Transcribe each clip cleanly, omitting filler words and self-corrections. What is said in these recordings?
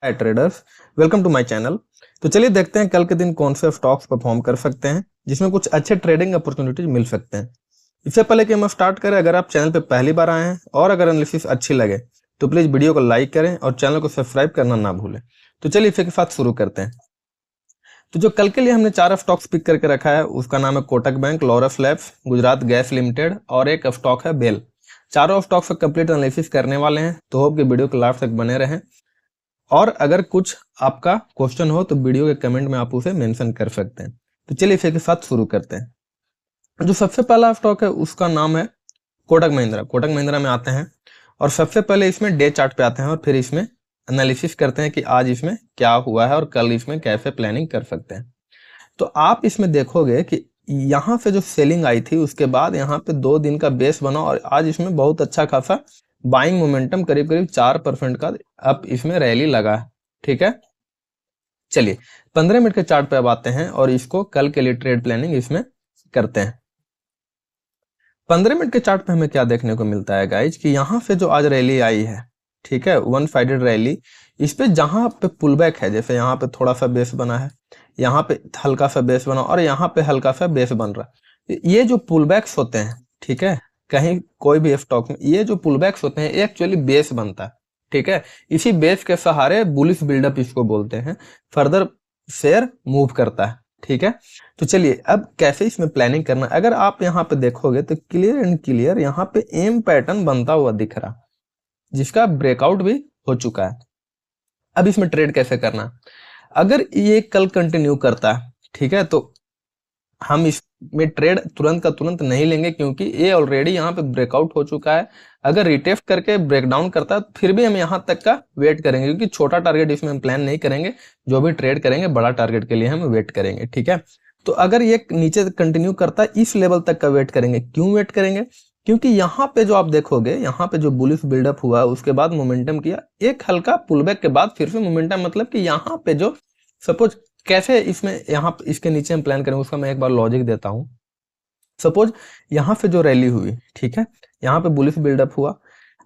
Hi traders, welcome to my channel. तो चलिए देखते हैं कल के दिन कौन से स्टॉक्स परफॉर्म कर सकते हैं जिसमें कुछ अच्छे ट्रेडिंग अपॉर्चुनिटीज मिल सकते हैं। इससे पहले कि हम स्टार्ट करें, अगर आप चैनल पे पहली बार आए हैं और अगर एनालिसिस अच्छी लगे तो प्लीज वीडियो को लाइक करें और चैनल को सब्सक्राइब करना ना भूलें। तो चलिए इसी के साथ शुरू करते हैं। तो जो कल के लिए हमने 4 स्टॉक्स पिक करके रखा है उसका नाम है Kotak bank, Laurus labs, Gujarat gas limited और एक स्टॉक है बेल। चारों स्टॉक्स का कंप्लीट एनालिसिस करने वाले हैं, तो होप कि वीडियो को लास्ट तक बने रहें। और अगर कुछ आपका क्वेश्चन हो तो वीडियो के कमेंट में आप उसे मेंशन कर सकते हैं। तो चलिए इसी के साथ शुरू करते हैं। जो सबसे पहला स्टॉक है उसका नाम है कोटक महिंद्रा। कोटक महिंद्रा में आते हैं और सबसे पहले इसमें डे चार्ट पे आते हैं और फिर इसमें एनालिसिस करते हैं कि आज इसमें क्या हुआ है और कल इसमें कैसे प्लानिंग कर सकते हैं। तो आप इसमें देखोगे कि यहाँ से जो सेलिंग आई थी उसके बाद यहाँ पे 2 दिन का बेस बना और आज इसमें बहुत अच्छा खासा बाइंग मोमेंटम करीब करीब 4% का अब इसमें रैली लगा है। ठीक है, चलिए 15 मिनट के चार्ट पे अब आते हैं और इसको कल के लिए ट्रेड प्लानिंग इसमें करते हैं। 15 मिनट के चार्ट पे हमें क्या देखने को मिलता है गाइज कि यहाँ से जो आज रैली आई है, ठीक है, वन साइडेड रैली, इस पे जहां पे पुल बैक है, जैसे यहाँ पे थोड़ा सा बेस बना है, यहाँ पे हल्का सा बेस बना और यहाँ पे हल्का सा बेस बन रहा है। ये जो पुल बैक्स होते हैं, ठीक है, कहीं कोई भी स्टॉक में ये जो पुल बैक्स होते हैं एक्चुअली बेस बनता है। ठीक है, इसी बेस के सहारे बुलिश बिल्डअप इसको बोलते हैं, फर्दर शेयर मूव करता है। ठीक है, तो चलिए अब कैसे इसमें प्लानिंग करना। अगर आप यहाँ पे देखोगे तो क्लियर एंड क्लियर यहाँ पे एम पैटर्न बनता हुआ दिख रहा, जिसका ब्रेकआउट भी हो चुका है। अब इसमें ट्रेड कैसे करना, अगर ये कल कंटिन्यू करता है, ठीक है, तो हम इसमें ट्रेड तुरंत का तुरंत नहीं लेंगे क्योंकि ये ऑलरेडी यहाँ पे ब्रेकआउट हो चुका है। अगर रिटेस्ट करके ब्रेकडाउन करता है फिर भी हम यहाँ तक का वेट करेंगे क्योंकि छोटा टारगेट इसमें हम प्लान नहीं करेंगे। जो भी ट्रेड करेंगे बड़ा टारगेट के लिए हम वेट करेंगे। ठीक है, तो अगर ये नीचे कंटिन्यू करता है इस लेवल तक का वेट करेंगे। क्यों वेट करेंगे, क्योंकि यहाँ पे जो आप देखोगे यहाँ पे जो बुलिश बिल्डअप हुआ उसके बाद मोमेंटम किया, एक हल्का पुलबैक के बाद फिर से मोमेंटम, मतलब कि यहाँ पे जो सपोज कैसे इसमें यहाँ इसके नीचे हम प्लान करेंगे उसका मैं एक बार लॉजिक देता हूं। सपोज यहाँ पे जो रैली हुई, ठीक है, यहाँ पे बुलिश बिल्डअप हुआ,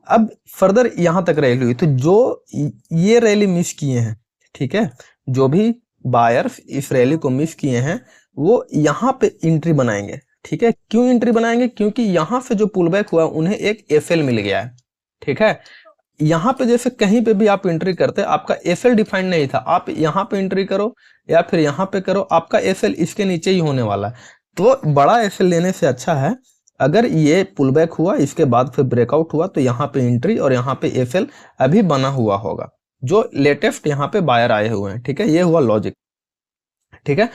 अब फर्दर यहाँ तक रैली हुई, तो जो ये रैली मिस किए हैं, ठीक है, जो भी बायर्स इस रैली को मिस किए हैं वो यहाँ पे एंट्री बनाएंगे। ठीक है, क्यों एंट्री बनाएंगे, क्योंकि यहाँ से जो पुलबैक हुआ उन्हें एक एफएल मिल गया है। ठीक है, यहाँ पे जैसे कहीं पे भी आप एंट्री करते आपका एफएल डिफाइंड नहीं था, आप यहाँ पे एंट्री करो या फिर यहाँ पे करो, आपका एफएल इसके नीचे ही होने वाला है। तो बड़ा एफएल लेने से अच्छा है अगर ये पुलबैक हुआ इसके बाद फिर ब्रेकआउट हुआ तो यहाँ पे एंट्री और यहाँ पे एफएल अभी बना हुआ होगा जो लेटेस्ट यहाँ पे बायर आए हुए हैं। ठीक है, ये हुआ लॉजिक। ठीक है,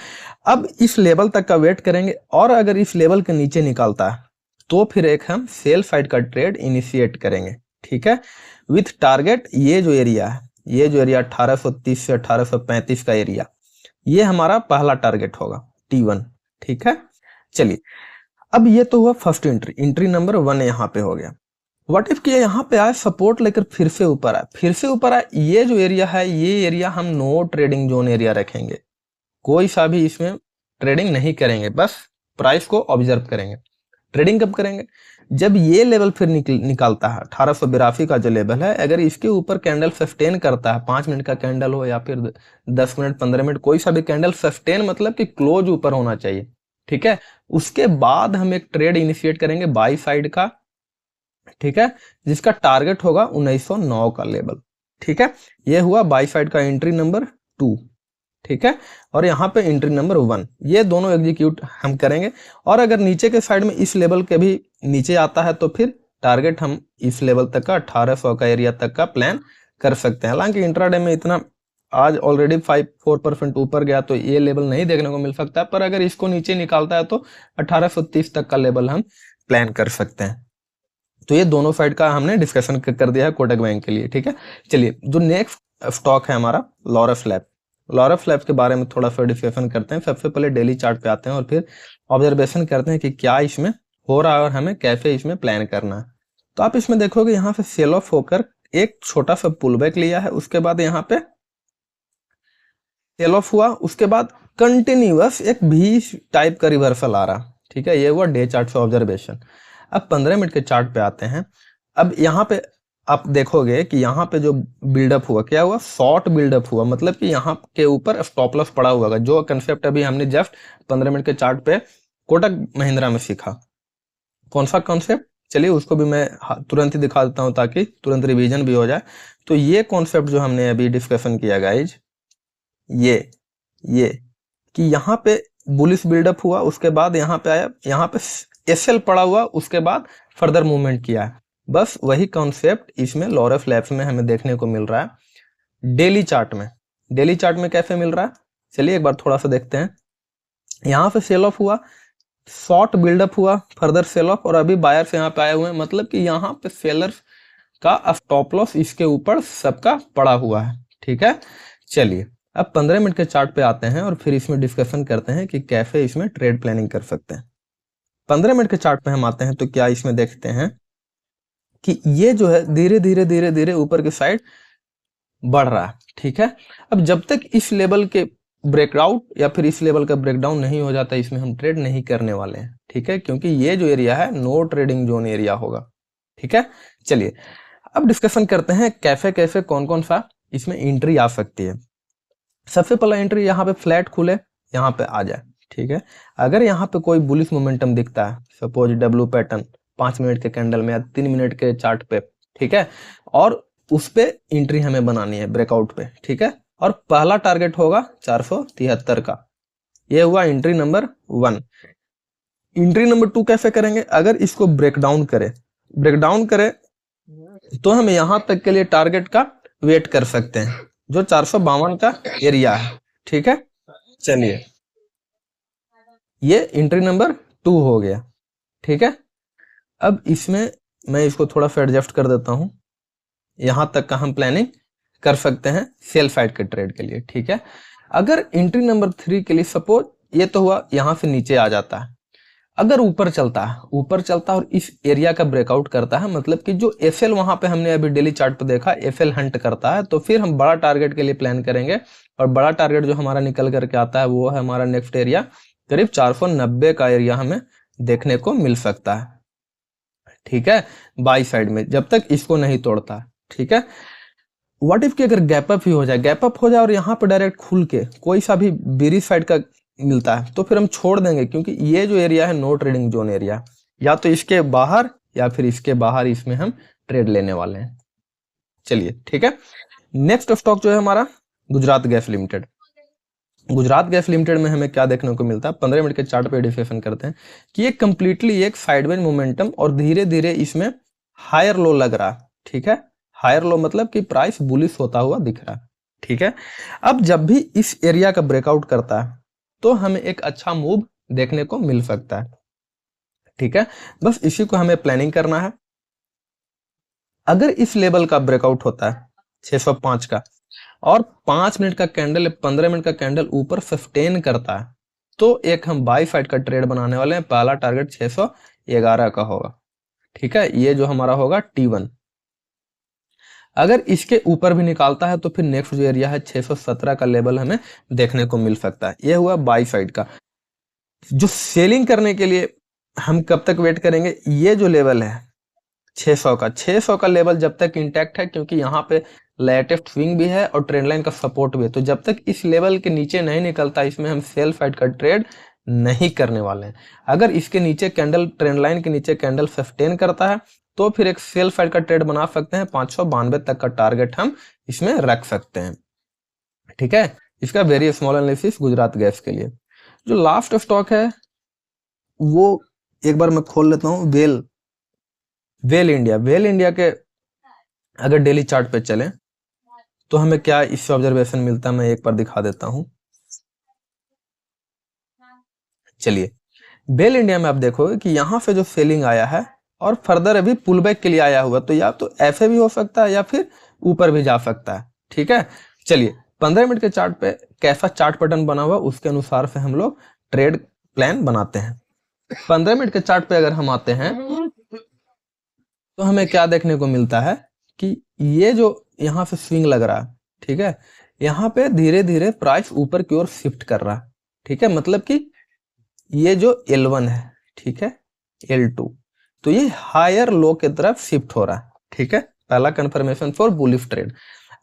अब इस लेवल तक का वेट करेंगे और अगर इस लेवल के नीचे निकालता है तो फिर एक हम सेल साइड का ट्रेड इनिशिएट करेंगे। ठीक है, विथ टारगेट ये जो एरिया है, ये जो एरिया 1830 से 1835 का एरिया, ये हमारा पहला टारगेट होगा T1। ठीक है, चलिए अब ये तो हुआ फर्स्ट एंट्री, एंट्री नंबर 1 यहाँ पे हो गया। व्हाट इफ किया यहाँ पे आए सपोर्ट लेकर फिर से ऊपर आए, फिर से ऊपर आए, ये जो एरिया है ये एरिया हम नो ट्रेडिंग जोन एरिया रखेंगे, कोई सा भी इसमें ट्रेडिंग नहीं करेंगे, बस प्राइस को ऑब्जर्व करेंगे। ट्रेडिंग कब करेंगे, जब ये लेवल फिर निकालता है 1882 का जो लेवल है, अगर इसके ऊपर कैंडल सस्टेन करता है, 5 मिनट का कैंडल हो या फिर 10 मिनट 15 मिनट, कोई सा भी कैंडल सस्टेन मतलब कि क्लोज ऊपर होना चाहिए। ठीक है, उसके बाद हम एक ट्रेड इनिशिएट करेंगे बाई साइड का। ठीक है, जिसका टारगेट होगा 1909 का लेवल। ठीक है, ये हुआ बाई साइड का एंट्री नंबर 2। ठीक है, और यहाँ पे एंट्री नंबर 1, ये दोनों एग्जीक्यूट हम करेंगे। और अगर नीचे के साइड में इस लेवल के भी नीचे आता है तो फिर टारगेट हम इस लेवल तक का 1800 का एरिया तक का प्लान कर सकते हैं। हालांकि इंट्राडे में इतना आज ऑलरेडी 4% ऊपर गया तो ये लेवल नहीं देखने को मिल सकता है, पर अगर इसको नीचे निकालता है तो 1830 तक का लेवल हम प्लान कर सकते हैं। तो ये दोनों साइड का हमने डिस्कशन कर दिया है कोटक बैंक के लिए। ठीक है, चलिए जो नेक्स्ट स्टॉक है हमारा लॉरस लैब। लॉरस लैब के बारे में थोड़ा सा डिस्कशन करते हैं। सबसे पहले डेली चार्ट पे आते हैं और फिर ऑब्जर्वेशन करते हैं कि क्या इसमें हो रहा है और हमें कैसे इसमें प्लान करना है। तो आप इसमें देखोगे यहाँ से सेल ऑफ होकर एक छोटा सा पुलबैक लिया है, उसके बाद यहाँ पे सेल ऑफ हुआ, उसके बाद कंटिन्यूअस एक भी टाइप का रिवर्सल आ रहा। ठीक है, ये हुआ डे चार्ट से ऑब्जर्वेशन। अब 15 मिनट के चार्ट पे आते हैं। अब यहाँ पे आप देखोगे कि यहाँ पे जो बिल्डअप हुआ, क्या हुआ, शॉर्ट बिल्डअप हुआ, मतलब कि यहाँ के ऊपर स्टॉप लॉस पड़ा हुआ है, जो कंसेप्ट अभी हमने जस्ट 15 मिनट के चार्ट पे कोटक महिंद्रा में सीखा। कौन सा कॉन्सेप्ट, चलिए उसको भी मैं तुरंत ही दिखा देता हूं ताकि तुरंत रिवीजन भी हो जाए। तो ये कॉन्सेप्ट जो हमने अभी डिस्कशन किया गाइज, ये कि यहाँ पे बुलिश बिल्डअप हुआ, उसके बाद यहाँ पे आया, यहाँ पे एसएल पड़ा हुआ, उसके बाद फर्दर मूवमेंट किया है। बस वही कॉन्सेप्ट इसमें लॉरेफ लैब्स में हमें देखने को मिल रहा है डेली चार्ट में। डेली चार्ट में कैसे मिल रहा है, चलिए एक बार थोड़ा सा देखते हैं। यहाँ पे सेल ऑफ हुआ, शॉर्ट बिल्डअप हुआ, फर्दर सेल ऑफ, और अभी बायर्स यहाँ पे आए हुए हैं, मतलब कि यहाँ पे सेलर्स का स्टॉप लॉस इसके ऊपर सबका पड़ा हुआ है। ठीक है, चलिए अब 15 मिनट के चार्ट पे आते हैं और फिर इसमें डिस्कशन करते हैं कि कैसे इसमें ट्रेड प्लानिंग कर सकते हैं। 15 मिनट के चार्ट पे हम आते हैं तो क्या इसमें देखते हैं कि ये जो है धीरे धीरे धीरे धीरे ऊपर की साइड बढ़ रहा है। ठीक है, अब जब तक इस लेवल के ब्रेकआउट या फिर इस लेवल का ब्रेकडाउन नहीं हो जाता, इसमें हम ट्रेड नहीं करने वाले हैं। ठीक है, क्योंकि ये जो एरिया है नो ट्रेडिंग जोन एरिया होगा। ठीक है, चलिए अब डिस्कशन करते हैं कैसे कैसे कौन कौन सा इसमें एंट्री आ सकती है। सबसे पहला एंट्री यहाँ पे फ्लैट खुले, यहाँ पे आ जाए। ठीक है, अगर यहाँ पे कोई बुलिश मोमेंटम दिखता है, सपोज डब्ल्यू पैटर्न 5 मिनट के कैंडल में या 3 मिनट के चार्ट पे, ठीक है, और उस पे एंट्री हमें बनानी है ब्रेकआउट पे। ठीक है, और पहला टारगेट होगा 473 का। ये हुआ एंट्री नंबर 1। एंट्री नंबर 2 कैसे करेंगे, अगर इसको ब्रेकडाउन करे तो हम यहां तक के लिए टारगेट का वेट कर सकते हैं, जो 452 का एरिया है। ठीक है, चलिए ये एंट्री नंबर 2 हो गया। ठीक है, अब इसमें मैं इसको थोड़ा सा एडजस्ट कर देता हूं, यहां तक का हम प्लानिंग कर सकते हैं सेल साइड के ट्रेड के लिए। ठीक है, अगर एंट्री नंबर 3 के लिए सपोज ये तो हुआ, यहां से नीचे आ जाता है, अगर ऊपर चलता है और इस एरिया का ब्रेकआउट करता है, मतलब कि जो एफएल वहां पे हमने अभी डेली चार्ट पे देखा एफएल हंट करता है, तो फिर हम बड़ा टारगेट के लिए प्लान करेंगे। और बड़ा टारगेट जो हमारा निकल करके आता है वो है हमारा नेक्स्ट एरिया, करीब 490 का एरिया हमें देखने को मिल सकता है। ठीक है, बाई साइड में जब तक इसको नहीं तोड़ता। ठीक है, व्हाट इफ कि अगर गैप अप ही हो जाए और यहाँ पे डायरेक्ट खुल के कोई सा भी बेरिश साइड का मिलता है, तो फिर हम छोड़ देंगे, क्योंकि ये जो एरिया है नो ट्रेडिंग जोन एरिया, या तो इसके बाहर या फिर इसके बाहर इसमें हम ट्रेड लेने वाले हैं। चलिए ठीक है, नेक्स्ट स्टॉक जो है हमारा Gujarat gas limited. Gujarat gas limited में हमें क्या देखने को मिलता है, 15 मिनट के चार्ट पे डिस्कशन करते हैं कि ये कंप्लीटली एक साइडवेज मोमेंटम और धीरे धीरे इसमें हायर लो लग रहा है। ठीक है, हायर लो मतलब कि प्राइस बुलिश होता हुआ दिख रहा है। ठीक है, अब जब भी इस एरिया का ब्रेकआउट करता है तो हमें एक अच्छा मूव देखने को मिल सकता है। ठीक है, बस इसी को हमें प्लानिंग करना है। अगर इस लेवल का ब्रेकआउट होता है 605 का और 5 मिनट का कैंडल 15 मिनट का कैंडल ऊपर सस्टेन करता है, तो एक हम बाई साइड का ट्रेड बनाने वाले हैं। पहला टारगेट 611 का होगा। ठीक है, ये जो हमारा होगा T1। अगर इसके ऊपर भी निकालता है तो फिर नेक्स्ट जो एरिया है 617 का लेवल हमें देखने को मिल सकता है। यह हुआ बाई साइड का। जो सेलिंग करने के लिए हम कब तक वेट करेंगे, ये जो लेवल है 600 का लेवल जब तक इंटैक्ट है, क्योंकि यहाँ पे लेटेस्ट स्विंग भी है और ट्रेंड लाइन का सपोर्ट भी है, तो जब तक इस लेवल के नीचे नहीं निकलता इसमें हम सेल साइड का ट्रेड नहीं करने वाले हैं। अगर इसके नीचे कैंडल, ट्रेंड लाइन के नीचे कैंडल सस्टेन करता है तो फिर एक सेल साइड का ट्रेड बना सकते हैं। 592 तक का टारगेट हम इसमें रख सकते हैं। ठीक है, इसका very small analysis Gujarat gas के लिए। जो लास्ट स्टॉक है वो एक बार मैं खोल लेता हूं, वेल इंडिया के अगर डेली चार्ट पे चलें तो हमें क्या इससे ऑब्जर्वेशन मिलता है, मैं एक बार दिखा देता हूं। चलिए, वेल इंडिया में आप देखोगे कि यहां से जो सेलिंग आया है और फर्दर अभी पुल बैक के लिए आया हुआ, तो या तो ऐसे भी हो सकता है या फिर ऊपर भी जा सकता है। ठीक है, चलिए 15 मिनट के चार्ट पे कैसा चार्ट पैटर्न बना हुआ उसके अनुसार से हम लोग ट्रेड प्लान बनाते हैं। 15 मिनट के चार्ट पे अगर हम आते हैं तो हमें क्या देखने को मिलता है कि ये जो यहाँ से स्विंग लग रहा है, ठीक है, यहाँ पे धीरे धीरे प्राइस ऊपर की ओर शिफ्ट कर रहा है। ठीक है, मतलब कि ये जो L1 है, ठीक है, L2, तो ये हायर लो की तरफ शिफ्ट हो रहा है। ठीक है, पहला कंफर्मेशन फॉर बुलिश ट्रेड।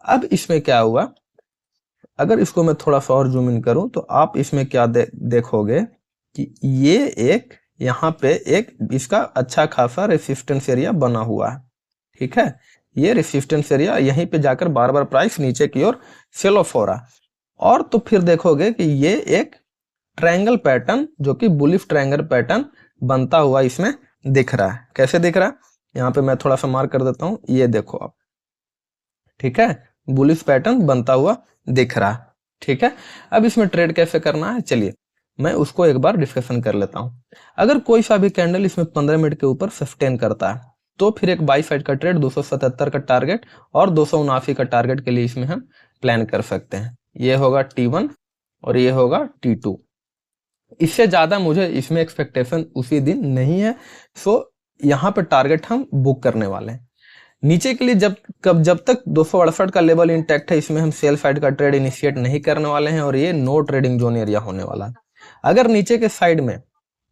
अब इसमें क्या हुआ, अगर इसको मैं थोड़ा सा और जूम इन करूं तो आप इसमें क्या देखोगे कि ये एक यहाँ पे एक इसका अच्छा खासा रेसिस्टेंस एरिया बना हुआ है। ठीक है, ये रेसिस्टेंस एरिया यहीं पे जाकर बार बार प्राइस नीचे की ओर सेल ऑफ हो रहा। और तो फिर देखोगे कि ये एक ट्रायंगल पैटर्न जो कि बुलिश ट्रायंगल पैटर्न बनता हुआ इसमें दिख रहा है। कैसे दिख रहा है, यहाँ पे मैं थोड़ा सा मार्क कर देता हूं, ये देखो आप। ठीक है, बुलिश पैटर्न बनता हुआ दिख रहा है। ठीक है, अब इसमें ट्रेड कैसे करना है, चलिए मैं उसको एक बार डिस्कशन कर लेता हूं। अगर कोई सा भी कैंडल इसमें 15 मिनट के ऊपर सस्टेन करता है तो फिर एक बाई साइड का ट्रेड 277 का टारगेट और 279 का टारगेट के लिए इसमें हम प्लान कर सकते हैं। ये होगा T1 और ये होगा T2। इससे ज्यादा मुझे इसमें एक्सपेक्टेशन उसी दिन नहीं है, सो यहाँ पे टारगेट हम बुक करने वाले हैं। नीचे के लिए जब तक 268 का लेवल इंटैक्ट है, इसमें हम सेल साइड का ट्रेड इनिशिएट नहीं करने वाले हैं और ये नो ट्रेडिंग जोन एरिया होने वाला है। अगर नीचे के साइड में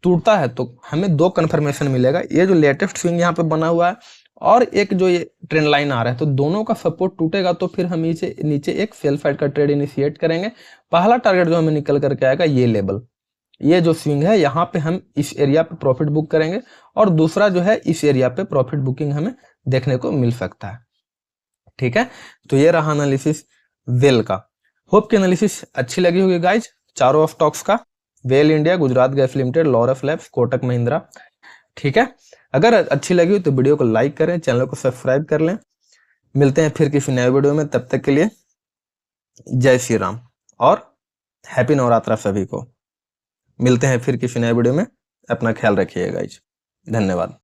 टूटता है तो हमें दो कंफर्मेशन मिलेगा, ये जो लेटेस्ट स्विंग यहाँ पे बना हुआ है और एक जो ये ट्रेंड लाइन आ रहा है, तो दोनों का सपोर्ट टूटेगा तो फिर हम नीचे एक सेल साइड का ट्रेड इनिशिएट करेंगे। पहला टारगेट जो हमें निकल करके आएगा ये लेवल, ये जो स्विंग है यहाँ पे हम इस एरिया पे प्रॉफिट बुक करेंगे और दूसरा जो है इस एरिया पे प्रॉफिट बुकिंग हमें देखने को मिल सकता है। ठीक है, तो ये रहा एनालिसिस वेल का। होप की एनालिसिस अच्छी लगी होगी गाइज, चारों स्टॉक्स का, well India, Gujarat gas limited, Laurus labs, Kotak Mahindra. ठीक है, अगर अच्छी लगी हो तो वीडियो को लाइक करें, चैनल को सब्सक्राइब कर लें। मिलते हैं फिर किसी नए वीडियो में, तब तक के लिए जय श्री राम और हैप्पी नवरात्रा सभी को। मिलते हैं फिर किसी नए वीडियो में, अपना ख्याल रखिएगा गाइज, धन्यवाद।